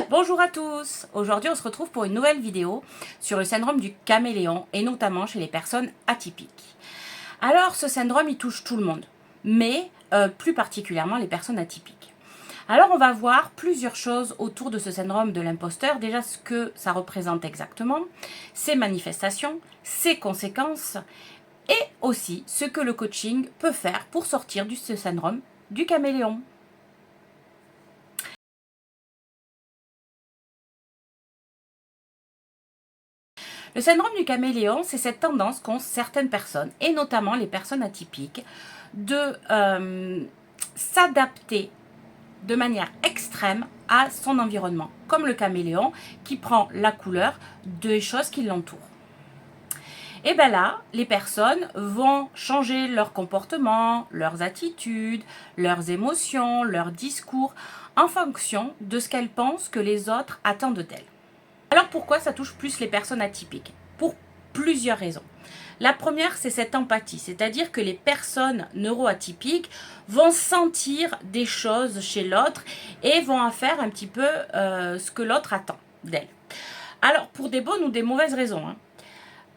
Bonjour à tous. Aujourd'hui on se retrouve pour une nouvelle vidéo sur le syndrome du caméléon et notamment chez les personnes atypiques. Alors ce syndrome il touche tout le monde, mais plus particulièrement les personnes atypiques. Alors on va voir plusieurs choses autour de ce syndrome de l'imposteur, déjà ce que ça représente exactement, ses manifestations, ses conséquences et aussi ce que le coaching peut faire pour sortir de ce syndrome du caméléon. Le syndrome du caméléon, c'est cette tendance qu'ont certaines personnes, et notamment les personnes atypiques, de s'adapter de manière extrême à son environnement, comme le caméléon qui prend la couleur des choses qui l'entourent. Et bien là, les personnes vont changer leur comportement, leurs attitudes, leurs émotions, leurs discours, en fonction de ce qu'elles pensent que les autres attendent d'elles. Alors pourquoi ça touche plus les personnes atypiques? Pour plusieurs raisons. La première, c'est cette empathie, c'est-à-dire que les personnes neuroatypiques vont sentir des choses chez l'autre et vont en faire un petit peu ce que l'autre attend d'elle. Alors pour des bonnes ou des mauvaises raisons.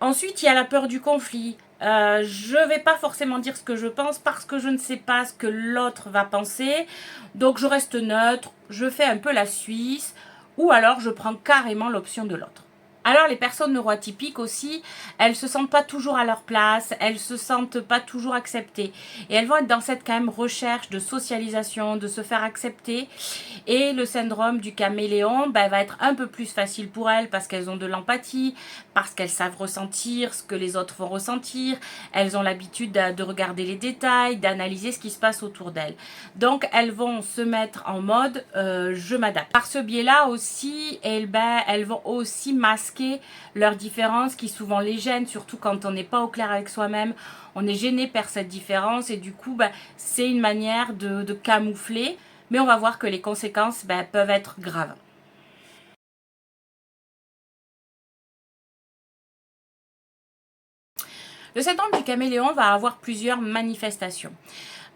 Ensuite, il y a la peur du conflit. Je ne vais pas forcément dire ce que je pense parce que je ne sais pas ce que l'autre va penser. Donc je reste neutre, je fais un peu la Suisse ou alors je prends carrément l'option de l'autre. Alors les personnes neuroatypiques aussi, elles se sentent pas toujours à leur place, elles se sentent pas toujours acceptées. Et elles vont être dans cette quand même recherche de socialisation, de se faire accepter. Et le syndrome du caméléon va être un peu plus facile pour elles parce qu'elles ont de l'empathie, parce qu'elles savent ressentir ce que les autres vont ressentir. Elles ont l'habitude de regarder les détails, d'analyser ce qui se passe autour d'elles. Donc elles vont se mettre en mode je m'adapte. Par ce biais-là aussi, elles vont aussi masquer leurs différences qui souvent les gênent, surtout quand on n'est pas au clair avec soi-même. On est gêné par cette différence et du coup, c'est une manière de camoufler. Mais on va voir que les conséquences peuvent être graves. Le syndrome du caméléon va avoir plusieurs manifestations.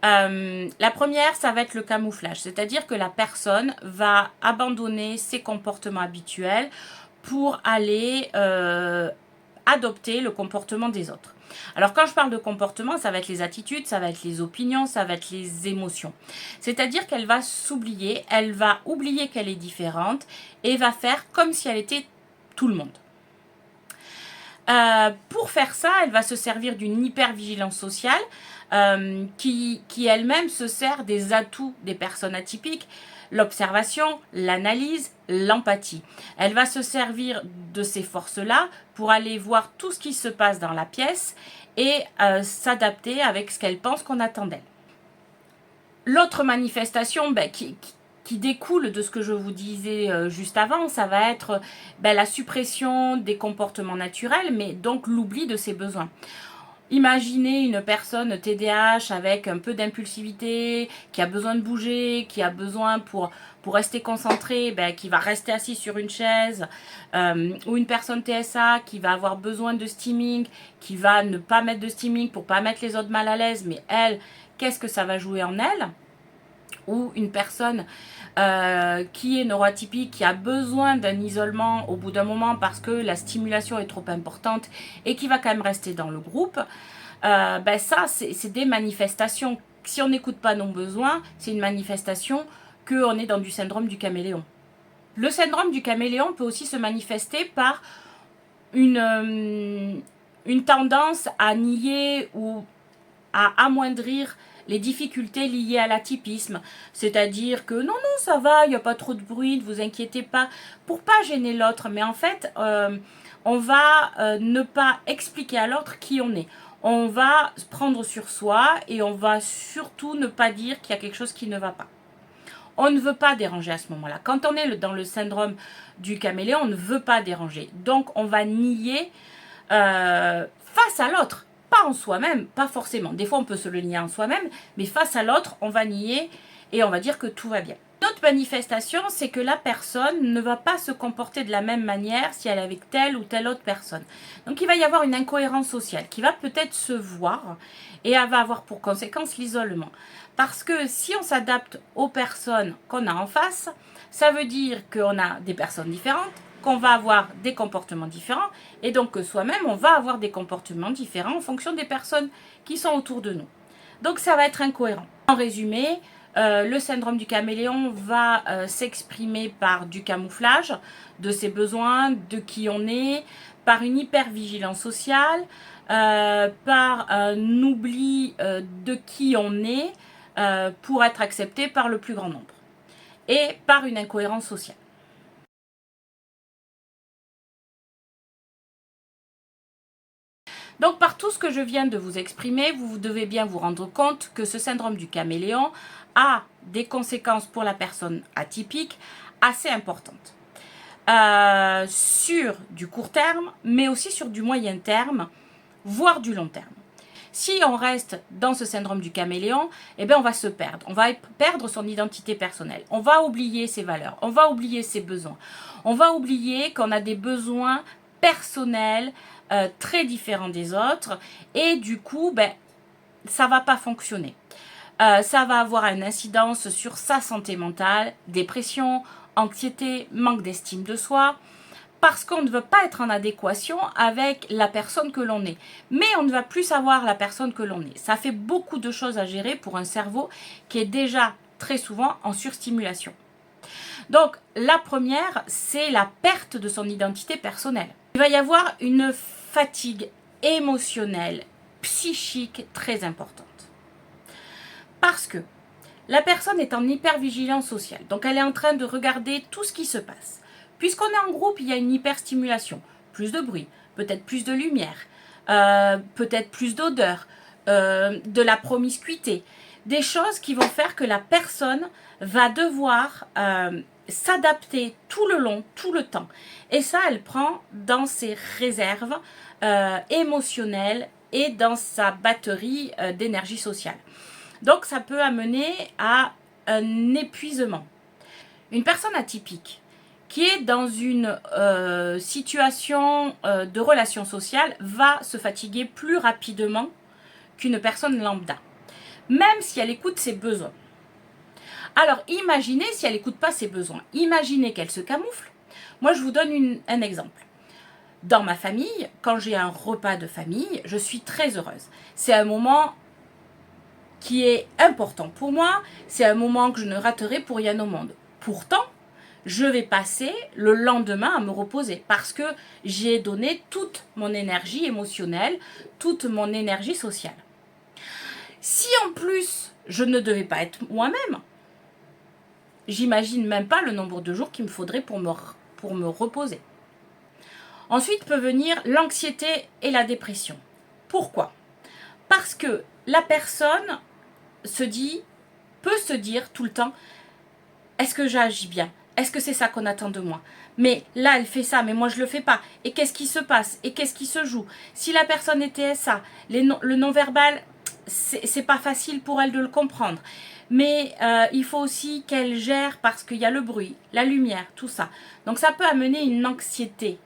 La première, ça va être le camouflage, c'est-à-dire que la personne va abandonner ses comportements habituels pour aller adopter le comportement des autres. Alors quand je parle de comportement, ça va être les attitudes, ça va être les opinions, ça va être les émotions. C'est-à-dire qu'elle va s'oublier, elle va oublier qu'elle est différente et va faire comme si elle était tout le monde. Pour faire ça, elle va se servir d'une hypervigilance sociale qui elle-même se sert des atouts des personnes atypiques, l'observation, l'analyse, l'empathie. Elle va se servir de ces forces-là pour aller voir tout ce qui se passe dans la pièce et s'adapter avec ce qu'elle pense qu'on attend d'elle. L'autre manifestation qui découle de ce que je vous disais juste avant, ça va être la suppression des comportements naturels, mais donc l'oubli de ses besoins. Imaginez une personne TDAH avec un peu d'impulsivité, qui a besoin de bouger, qui a besoin pour rester concentré, qui va rester assis sur une chaise, ou une personne TSA qui va avoir besoin de steaming, qui va ne pas mettre de steaming pour pas mettre les autres mal à l'aise, mais elle, qu'est-ce que ça va jouer en elle? Ou une personne qui est neuroatypique, qui a besoin d'un isolement au bout d'un moment parce que la stimulation est trop importante et qui va quand même rester dans le groupe, ça, c'est des manifestations. Si on n'écoute pas nos besoins, c'est une manifestation qu'on est dans du syndrome du caméléon. Le syndrome du caméléon peut aussi se manifester par une tendance à nier ou à amoindrir les difficultés liées à l'atypisme, c'est-à-dire que non, ça va, il n'y a pas trop de bruit, ne vous inquiétez pas, pour pas gêner l'autre, mais en fait, on va ne pas expliquer à l'autre qui on est. On va se prendre sur soi et on va surtout ne pas dire qu'il y a quelque chose qui ne va pas. On ne veut pas déranger à ce moment-là. Quand on est dans le syndrome du caméléon, on ne veut pas déranger. Donc, on va nier face à l'autre. Pas en soi-même, pas forcément. Des fois, on peut se le nier en soi-même, mais face à l'autre, on va nier et on va dire que tout va bien. L'autre manifestation, c'est que la personne ne va pas se comporter de la même manière si elle est avec telle ou telle autre personne. Donc, il va y avoir une incohérence sociale qui va peut-être se voir et elle va avoir pour conséquence l'isolement. Parce que si on s'adapte aux personnes qu'on a en face, Ça veut dire qu'on a des personnes différentes, qu'on va avoir des comportements différents, et donc que soi-même, on va avoir des comportements différents en fonction des personnes qui sont autour de nous. Donc ça va être incohérent. En résumé, le syndrome du caméléon va s'exprimer par du camouflage de ses besoins, de qui on est, par une hypervigilance sociale, par un oubli de qui on est pour être accepté par le plus grand nombre, et par une incohérence sociale. Donc par tout ce que je viens de vous exprimer, vous devez bien vous rendre compte que ce syndrome du caméléon a des conséquences pour la personne atypique assez importantes. Sur du court terme, mais aussi sur du moyen terme, voire du long terme. Si on reste dans ce syndrome du caméléon, eh bien on va se perdre. On va perdre son identité personnelle. On va oublier ses valeurs. On va oublier ses besoins. On va oublier qu'on a des besoins personnels très différents des autres. Et du coup, ça ne va pas fonctionner. Ça va avoir une incidence sur sa santé mentale, dépression, anxiété, manque d'estime de soi, parce qu'on ne veut pas être en adéquation avec la personne que l'on est. Mais on ne va plus savoir la personne que l'on est. Ça fait beaucoup de choses à gérer pour un cerveau qui est déjà très souvent en surstimulation. Donc, la première, c'est la perte de son identité personnelle. Il va y avoir une fatigue émotionnelle, psychique très importante. Parce que la personne est en hypervigilance sociale. Donc, elle est en train de regarder tout ce qui se passe. Puisqu'on est en groupe, il y a une hyperstimulation. Plus de bruit, peut-être plus de lumière, peut-être plus d'odeur, de la promiscuité. Des choses qui vont faire que la personne va devoir s'adapter tout le long, tout le temps. Et ça, elle prend dans ses réserves émotionnelles et dans sa batterie d'énergie sociale. Donc, ça peut amener à un épuisement. Une personne atypique qui est dans une situation de relation sociale va se fatiguer plus rapidement qu'une personne lambda, même si elle écoute ses besoins. Alors, imaginez si elle n'écoute pas ses besoins. Imaginez qu'elle se camoufle. Moi, je vous donne un exemple. Dans ma famille, quand j'ai un repas de famille, je suis très heureuse. C'est un moment qui est important pour moi. C'est un moment que je ne raterai pour rien au monde. Pourtant, je vais passer le lendemain à me reposer parce que j'ai donné toute mon énergie émotionnelle, toute mon énergie sociale. Si en plus, je ne devais pas être moi-même, j'imagine même pas le nombre de jours qu'il me faudrait pour me reposer. Ensuite peut venir l'anxiété et la dépression. Pourquoi ? Parce que la personne peut se dire tout le temps, est-ce que j'agis bien ? Est-ce que c'est ça qu'on attend de moi ? Mais là, elle fait ça, mais moi, je le fais pas. Et qu'est-ce qui se passe ? Et qu'est-ce qui se joue ? Si la personne est TSA, le non-verbal, c'est pas facile pour elle de le comprendre. Mais il faut aussi qu'elle gère parce qu'il y a le bruit, la lumière, tout ça. Donc, ça peut amener une anxiété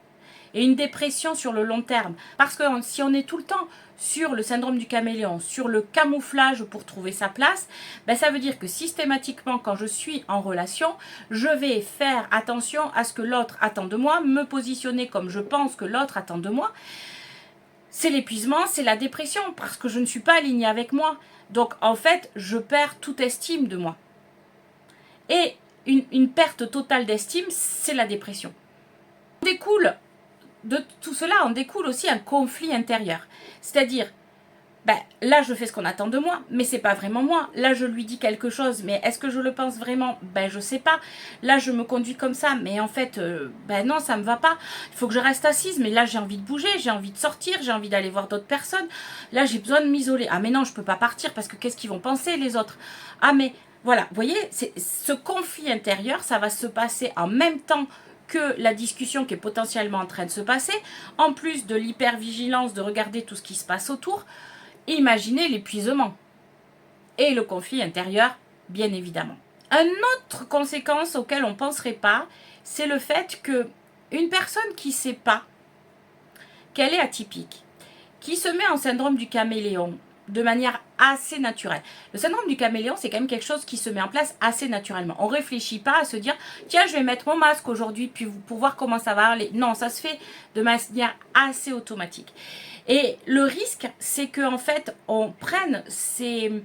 et une dépression sur le long terme. Parce que si on est tout le temps sur le syndrome du caméléon, sur le camouflage pour trouver sa place, ça veut dire que systématiquement, quand je suis en relation, je vais faire attention à ce que l'autre attend de moi, me positionner comme je pense que l'autre attend de moi. C'est l'épuisement, c'est la dépression, parce que je ne suis pas alignée avec moi. Donc, en fait, je perds toute estime de moi. Et une perte totale d'estime, c'est la dépression. De tout cela, on découle aussi un conflit intérieur. C'est-à-dire, là, je fais ce qu'on attend de moi, mais c'est pas vraiment moi. Là, je lui dis quelque chose, mais est-ce que je le pense vraiment ? Je sais pas. Là, je me conduis comme ça, mais en fait, non, ça me va pas. Il faut que je reste assise, mais là, j'ai envie de bouger, j'ai envie de sortir, j'ai envie d'aller voir d'autres personnes. Là, j'ai besoin de m'isoler. Ah, mais non, je peux pas partir parce que qu'est-ce qu'ils vont penser, les autres ? Ah, mais voilà, vous voyez, ce conflit intérieur, ça va se passer en même temps que la discussion qui est potentiellement en train de se passer, en plus de l'hypervigilance de regarder tout ce qui se passe autour. Imaginez l'épuisement et le conflit intérieur, bien évidemment. Une autre conséquence auquel on ne penserait pas, c'est le fait qu'une personne qui ne sait pas qu'elle est atypique, qui se met en syndrome du caméléon de manière assez naturelle. Le syndrome du caméléon, c'est quand même quelque chose qui se met en place assez naturellement. On ne réfléchit pas à se dire, tiens, je vais mettre mon masque aujourd'hui pour voir comment ça va aller. Non, ça se fait de manière assez automatique. Et le risque, c'est qu'en fait, on prenne ce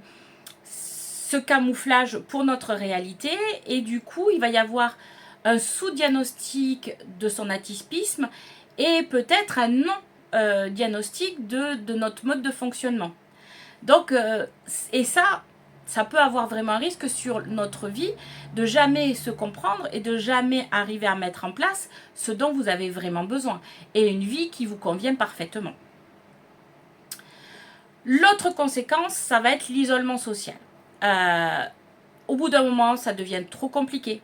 camouflage pour notre réalité et du coup, il va y avoir un sous-diagnostic de son atypisme et peut-être un non-diagnostic de notre mode de fonctionnement. Donc, et ça peut avoir vraiment un risque sur notre vie de jamais se comprendre et de jamais arriver à mettre en place ce dont vous avez vraiment besoin et une vie qui vous convient parfaitement. L'autre conséquence, ça va être l'isolement social. Au bout d'un moment, ça devient trop compliqué.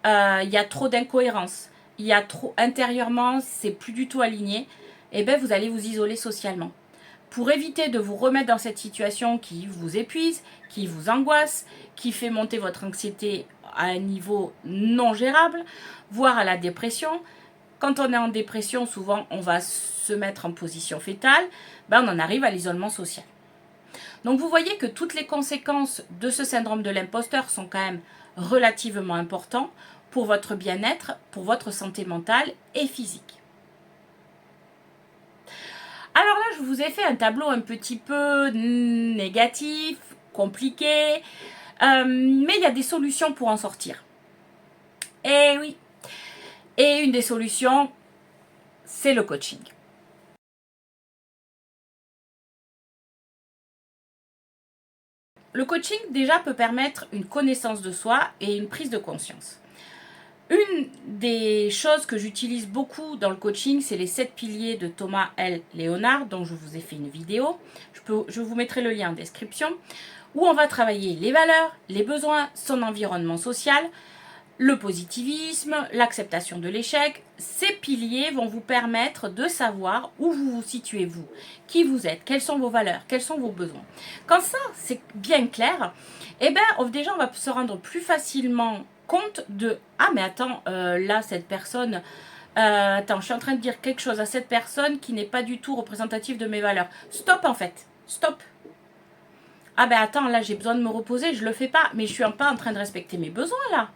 Il y a trop d'incohérences. Il y a trop intérieurement, c'est plus du tout aligné. Et bien, vous allez vous isoler socialement. Pour éviter de vous remettre dans cette situation qui vous épuise, qui vous angoisse, qui fait monter votre anxiété à un niveau non gérable, voire à la dépression. Quand on est en dépression, souvent, on va se mettre en position fétale. Ben, on en arrive à l'isolement social. Donc, vous voyez que toutes les conséquences de ce syndrome de l'imposteur sont quand même relativement importantes pour votre bien-être, pour votre santé mentale et physique. Alors là, je vous ai fait un tableau un petit peu négatif, compliqué, mais il y a des solutions pour en sortir. Et oui. Et une des solutions, c'est le coaching. Le coaching, déjà, peut permettre une connaissance de soi et une prise de conscience. Une des choses que j'utilise beaucoup dans le coaching, c'est les 7 piliers de Thomas L. Leonard, dont je vous ai fait une vidéo. Je vous mettrai le lien en description, où on va travailler les valeurs, les besoins, son environnement social, le positivisme, l'acceptation de l'échec. Ces piliers vont vous permettre de savoir où vous vous situez, vous, qui vous êtes, quelles sont vos valeurs, quels sont vos besoins. Quand ça, c'est bien clair, eh bien, déjà, on va se rendre plus facilement compte de « Ah, mais attends, là, cette personne... attends, je suis en train de dire quelque chose à cette personne qui n'est pas du tout représentative de mes valeurs. Stop, en fait. Stop. Ah, ben attends, là, j'ai besoin de me reposer, je le fais pas. Mais je suis pas en train de respecter mes besoins, là.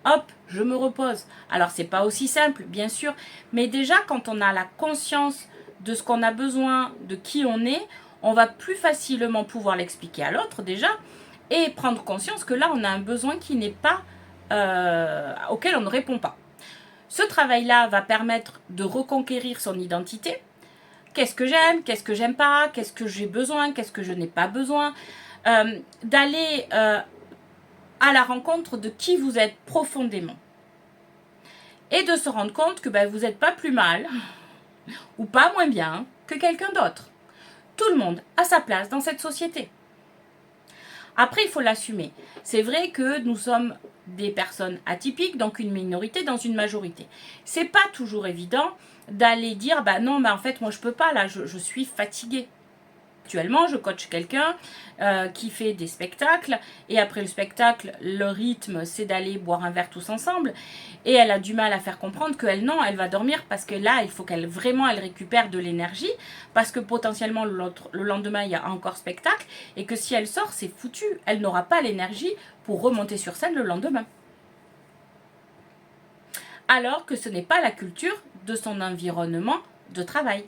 Hop, je me repose. Alors, c'est pas aussi simple, bien sûr. Mais déjà, quand on a la conscience de ce qu'on a besoin, de qui on est, on va plus facilement pouvoir l'expliquer à l'autre, déjà. Et prendre conscience que là, on a un besoin qui n'est pas... auquel on ne répond pas. Ce travail-là va permettre de reconquérir son identité. Qu'est-ce que j'aime, qu'est-ce que j'aime pas, qu'est-ce que j'ai besoin, qu'est-ce que je n'ai pas besoin. D'aller à la rencontre de qui vous êtes profondément. Et de se rendre compte que vous n'êtes pas plus mal ou pas moins bien que quelqu'un d'autre. Tout le monde a sa place dans cette société. Après, il faut l'assumer. C'est vrai que nous sommes des personnes atypiques, donc une minorité dans une majorité. C'est pas toujours évident d'aller dire non, mais en fait, moi je peux pas, là, je suis fatiguée. Actuellement, je coach quelqu'un qui fait des spectacles et après le spectacle, le rythme, c'est d'aller boire un verre tous ensemble et elle a du mal à faire comprendre qu'elle, non, elle va dormir parce que là, il faut qu'elle récupère de l'énergie parce que potentiellement, le lendemain, il y a encore spectacle et que si elle sort, c'est foutu. Elle n'aura pas l'énergie pour remonter sur scène le lendemain. Alors que ce n'est pas la culture de son environnement de travail.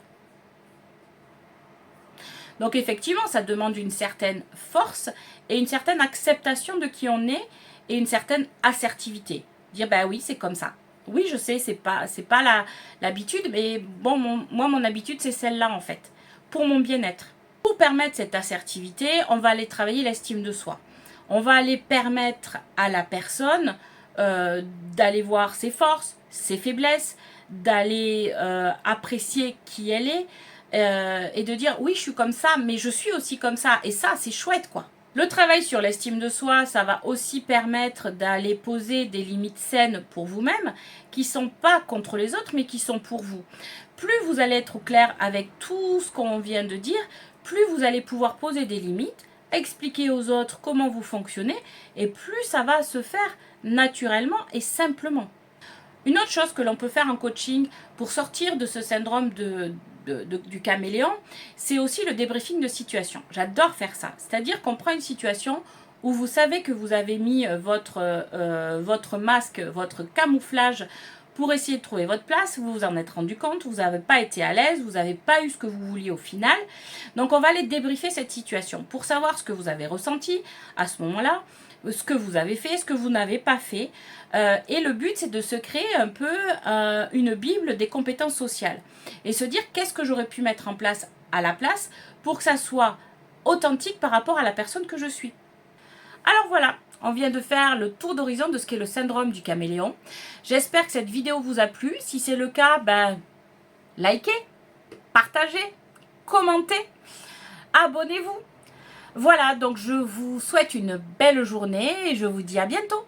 Donc effectivement, ça demande une certaine force et une certaine acceptation de qui on est et une certaine assertivité. Dire oui, c'est comme ça. Oui, je sais, c'est pas l'habitude, mais bon, moi, mon habitude, c'est celle-là en fait, pour mon bien-être. Pour permettre cette assertivité, on va aller travailler l'estime de soi. On va aller permettre à la personne d'aller voir ses forces, ses faiblesses, d'aller apprécier qui elle est, et de dire oui, je suis comme ça, mais je suis aussi comme ça, et ça, c'est chouette, quoi. Le travail sur l'estime de soi, ça va aussi permettre d'aller poser des limites saines pour vous-même, qui sont pas contre les autres, mais qui sont pour vous. Plus vous allez être au clair avec tout ce qu'on vient de dire, plus vous allez pouvoir poser des limites, expliquer aux autres comment vous fonctionnez, et plus ça va se faire naturellement et simplement. Une autre chose que l'on peut faire en coaching pour sortir de ce syndrome du caméléon, c'est aussi le débriefing de situation. J'adore faire ça. C'est-à-dire qu'on prend une situation où vous savez que vous avez mis votre masque, votre camouflage pour essayer de trouver votre place, vous vous en êtes rendu compte, vous n'avez pas été à l'aise, vous n'avez pas eu ce que vous vouliez au final. Donc on va aller débriefer cette situation pour savoir ce que vous avez ressenti à ce moment-là, ce que vous avez fait, ce que vous n'avez pas fait. Et le but, c'est de se créer un peu une bible des compétences sociales et se dire qu'est-ce que j'aurais pu mettre en place à la place pour que ça soit authentique par rapport à la personne que je suis. Alors voilà, on vient de faire le tour d'horizon de ce qu'est le syndrome du caméléon. J'espère que cette vidéo vous a plu. Si c'est le cas, likez, partagez, commentez, abonnez-vous. Voilà, donc je vous souhaite une belle journée et je vous dis à bientôt.